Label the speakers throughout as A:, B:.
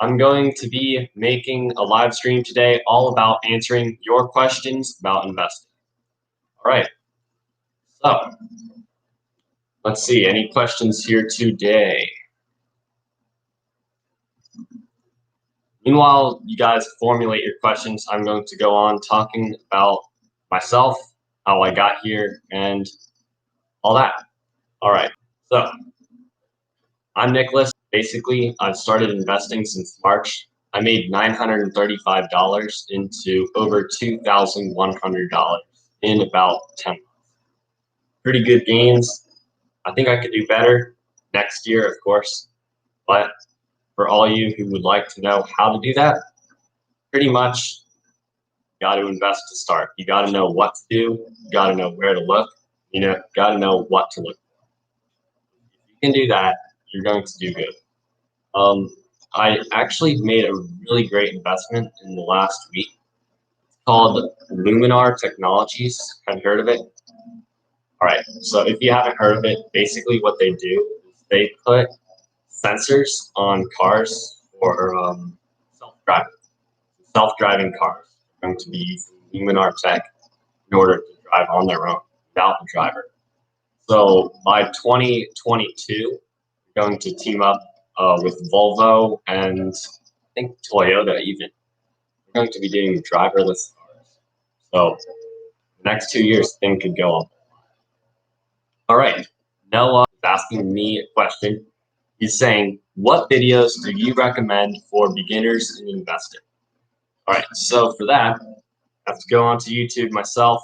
A: I'm going to be making a live stream today all about answering your questions about investing. All right, so let's see, any questions here today? Meanwhile, you guys formulate your questions. I'm going to go on talking about myself, how I got here, and all that. All right, so I'm Nicholas. Basically, I've started investing since March. I made $935 into over $2,100 in about 10 months. Pretty good gains. I think I could do better next year, of course. But for all you who would like to know how to do that, pretty much you got to invest to start. You got to know what to do. You got to know where to look. You got to know what to look for. If you can do that, you're going to do good. I actually made a really great investment in the last week. It's called Luminar Technologies. Have you heard of it? All right. So if you haven't heard of it, basically what they do is they put sensors on cars for self-driving cars. They're going to be using Luminar tech in order to drive on their own without the driver. So by 2022, we're going to team up with Volvo and I think Toyota even. We're going to be doing driverless cars. So the next 2 years, things could go up. All right, Noah is asking me a question. He's saying, what videos do you recommend for beginners in investing? All right, so for that, I have to go onto YouTube myself.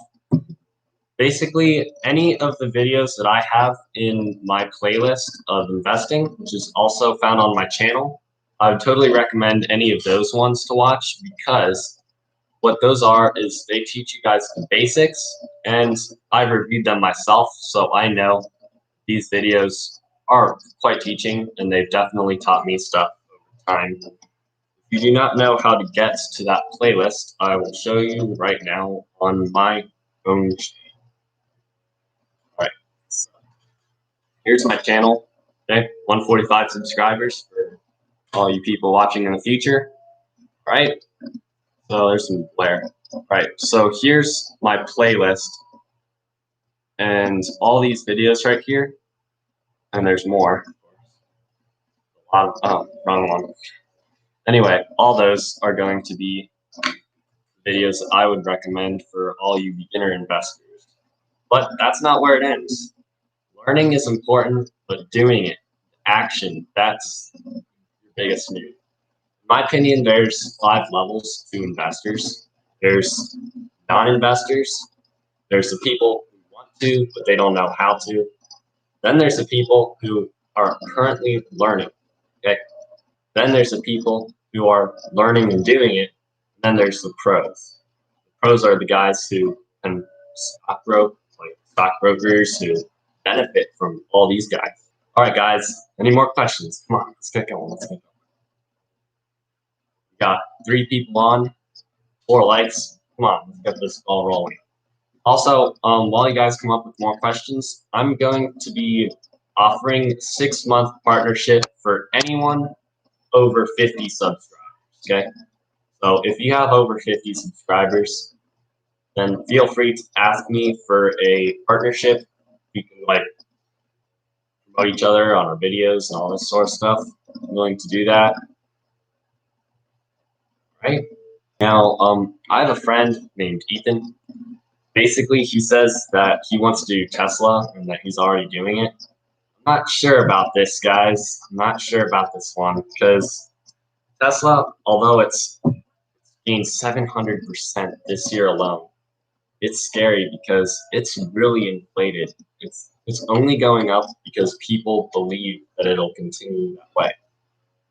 A: Basically, any of the videos that I have in my playlist of investing, which is also found on my channel, I would totally recommend any of those ones to watch because what those are is they teach you guys the basics, and I've reviewed them myself, so I know these videos are quite teaching, and they've definitely taught me stuff over time. If you do not know how to get to that playlist, I will show you right now on my own channel. All right, so here's my channel. Okay, 145 subscribers for all you people watching in the future. All right, so there's some glare. All right, so here's my playlist and all these videos right here, and there's more. A lot of, oh, wrong one. Anyway, all those are going to be videos that I would recommend for all you beginner investors. But that's not where it ends. Learning is important, but doing it, action, that's your biggest move. In my opinion, there's 5 levels to investors. There's non-investors. There's the people who want to, but they don't know how to. Then there's the people who are currently learning. Okay. Then there's the people who are learning and doing it. And then there's the pros. The pros are the guys who can stockbrokers who benefit from all these guys. All right, guys. Any more questions? Come on, let's get going. Let's get going. We got 3 people on, 4 likes. Come on, let's get this all rolling. Also, while you guys come up with more questions, I'm going to be offering 6-month partnership for anyone over 50 subscribers. Okay, so if you have over 50 subscribers, then feel free to ask me for a partnership. We can promote each other on our videos and all this sort of stuff. I'm willing to do that. Right now, I have a friend named Ethan. Basically, he says that he wants to do Tesla and that he's already doing it. I'm not sure about this, guys. I'm not sure about this one because Tesla, although it's gained 700% this year alone, it's scary because it's really inflated. It's only going up because people believe that it'll continue that way.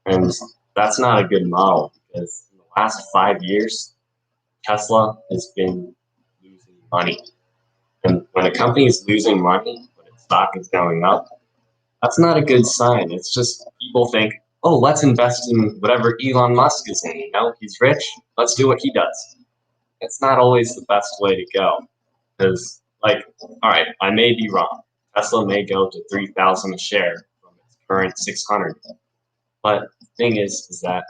A: And that's not a good model because in the last 5 years, Tesla has been losing money. And when a company is losing money, when its stock is going up, that's not a good sign. It's just people think, oh, let's invest in whatever Elon Musk is in. He's rich. Let's do what he does. It's not always the best way to go. Because, all right, I may be wrong. Tesla may go to 3,000 a share from its current 600. But the thing is that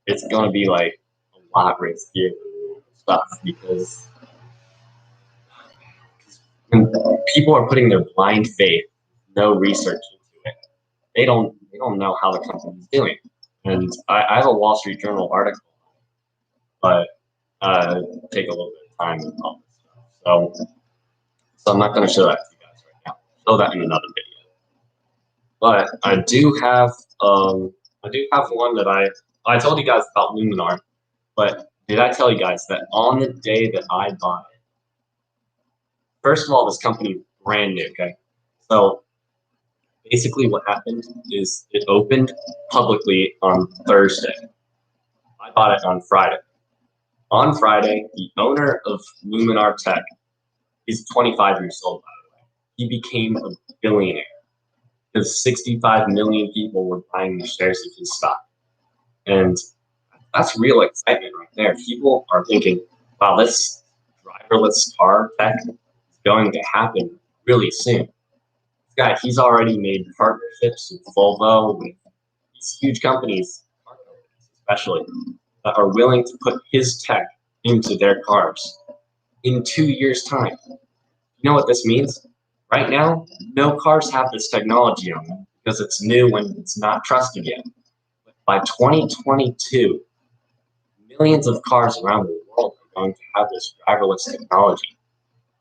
A: it's going to be like a lot riskier stuff because when people are putting their blind faith, no research into it, they don't know how the company's doing. And I have a Wall Street Journal article, but take a little bit of time and all this stuff. So I'm not going to show that to you guys right now. I'll show that in another video. But I do have one that I told you guys about Luminar, but did I tell you guys that on the day that I bought it, first of all, this company brand new, okay? So basically what happened is it opened publicly on Thursday. I bought it on Friday. On Friday, the owner of Luminar Tech, he's 25 years old, by the way. He became a billionaire because 65 million people were buying the shares of his stock. And that's real excitement right there. People are thinking, wow, this driverless car tech is going to happen really soon. This guy, he's already made partnerships with Volvo, with these huge companies, car companies especially, that are willing to put his tech into their cars in 2 years' time. You know what this means? Right now, no cars have this technology on them because it's new and it's not trusted yet. But by 2022, millions of cars around the world are going to have this driverless technology.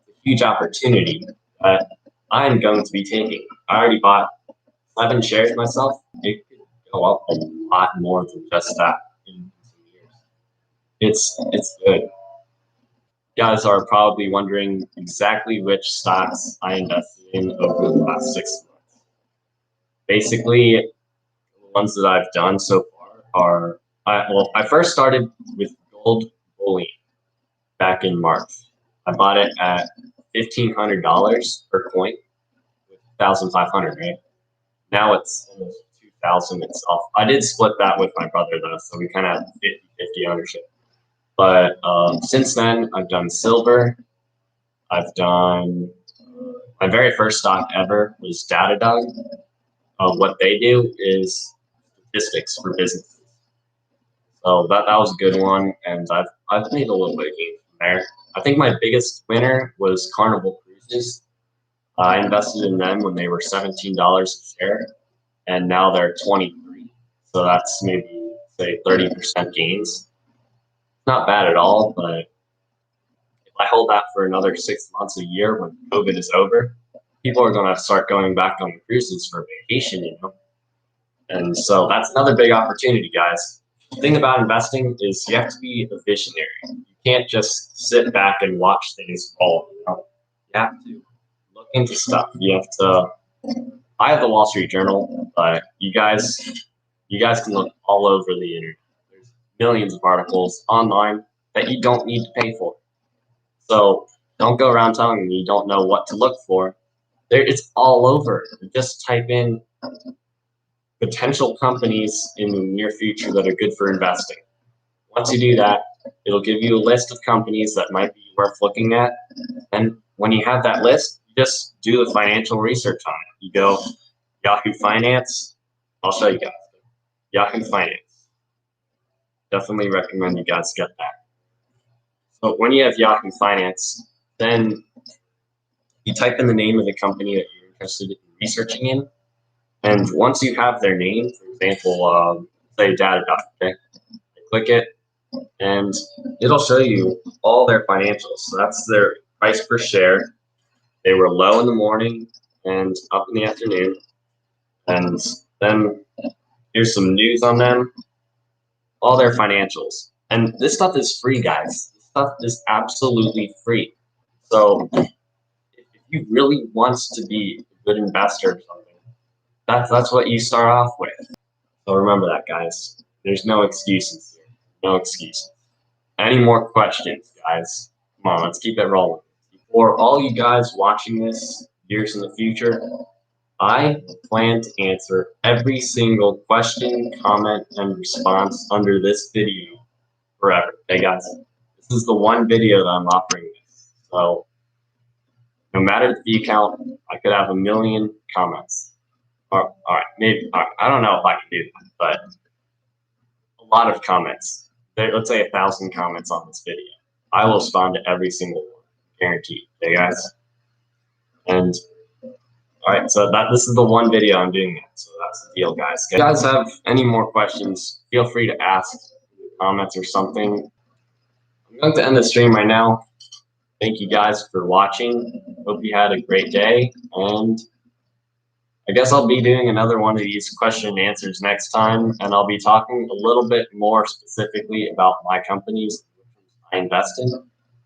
A: It's a huge opportunity that I'm going to be taking. I already bought 7 shares myself. It could go up a lot more than just that in 2 years. It's good. You guys are probably wondering exactly which stocks I invested in over the last 6 months. Basically, the ones that I've done so far are, I first started with gold bullion back in March. I bought it at $1,500 per coin with 1,500, right? Now it's almost 2,000 itself. I did split that with my brother though, so we kind of have 50-50 ownership. But since then, I've done silver. I've done my very first stock ever was Datadog. What they do is statistics for businesses. So that was a good one, and I've made a little bit of gain from there. I think my biggest winner was Carnival Cruises. I invested in them when they were $17 a share, and now they're 23. So that's maybe say 30% gains. Not bad at all, but if I hold that for another 6 months, a year, when COVID is over, people are going to start going back on the cruises for vacation, you know? And so that's another big opportunity, guys. The thing about investing is you have to be a visionary. You can't just sit back and watch things fall, you know? You have to look into stuff. You have to. I have the Wall Street Journal, but you guys can look all over the internet. There's millions of articles online that you don't need to pay for. So don't go around telling me you don't know what to look for. It's all over. Just type in potential companies in the near future that are good for investing. Once you do that, it'll give you a list of companies that might be worth looking at. And when you have that list, you just do the financial research on it. You go Yahoo Finance. I'll show you guys. Yahoo Finance. Definitely recommend you guys get that. So when you have Yahoo Finance, then you type in the name of the company that you're interested in researching in. And once you have their name, for example, say Datadog, okay? Click it, and it'll show you all their financials. So that's their price per share. They were low in the morning and up in the afternoon. And then here's some news on them, all their financials. And this stuff is free, guys. This stuff is absolutely free. So if you really want to be a good investor or something, that's what you start off with. So remember that, guys. There's no excuses here. No excuses. Any more questions, guys? Come on, let's keep it rolling. For all you guys watching this years in the future, I plan to answer every single question, comment, and response under this video forever. Okay, guys? This is the one video that I'm offering this. So no matter the view count, I could have 1 million comments. All right, maybe I don't know if I can do that, but a lot of comments. Let's say 1,000 comments on this video. I will respond to every single one, guaranteed. Okay, guys? And all right, so this is the one video I'm doing that. So that's the deal, guys. If you guys have any more questions, feel free to ask in the comments or something. I'm going to end the stream right now. Thank you guys for watching. Hope you had a great day, and I guess I'll be doing another one of these question and answers next time, and I'll be talking a little bit more specifically about my companies I invest in.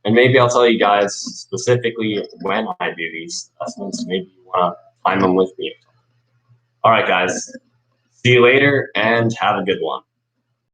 A: And maybe I'll tell you guys specifically when I do these investments. Maybe you want to time them with me. All right, guys. See you later, and have a good one.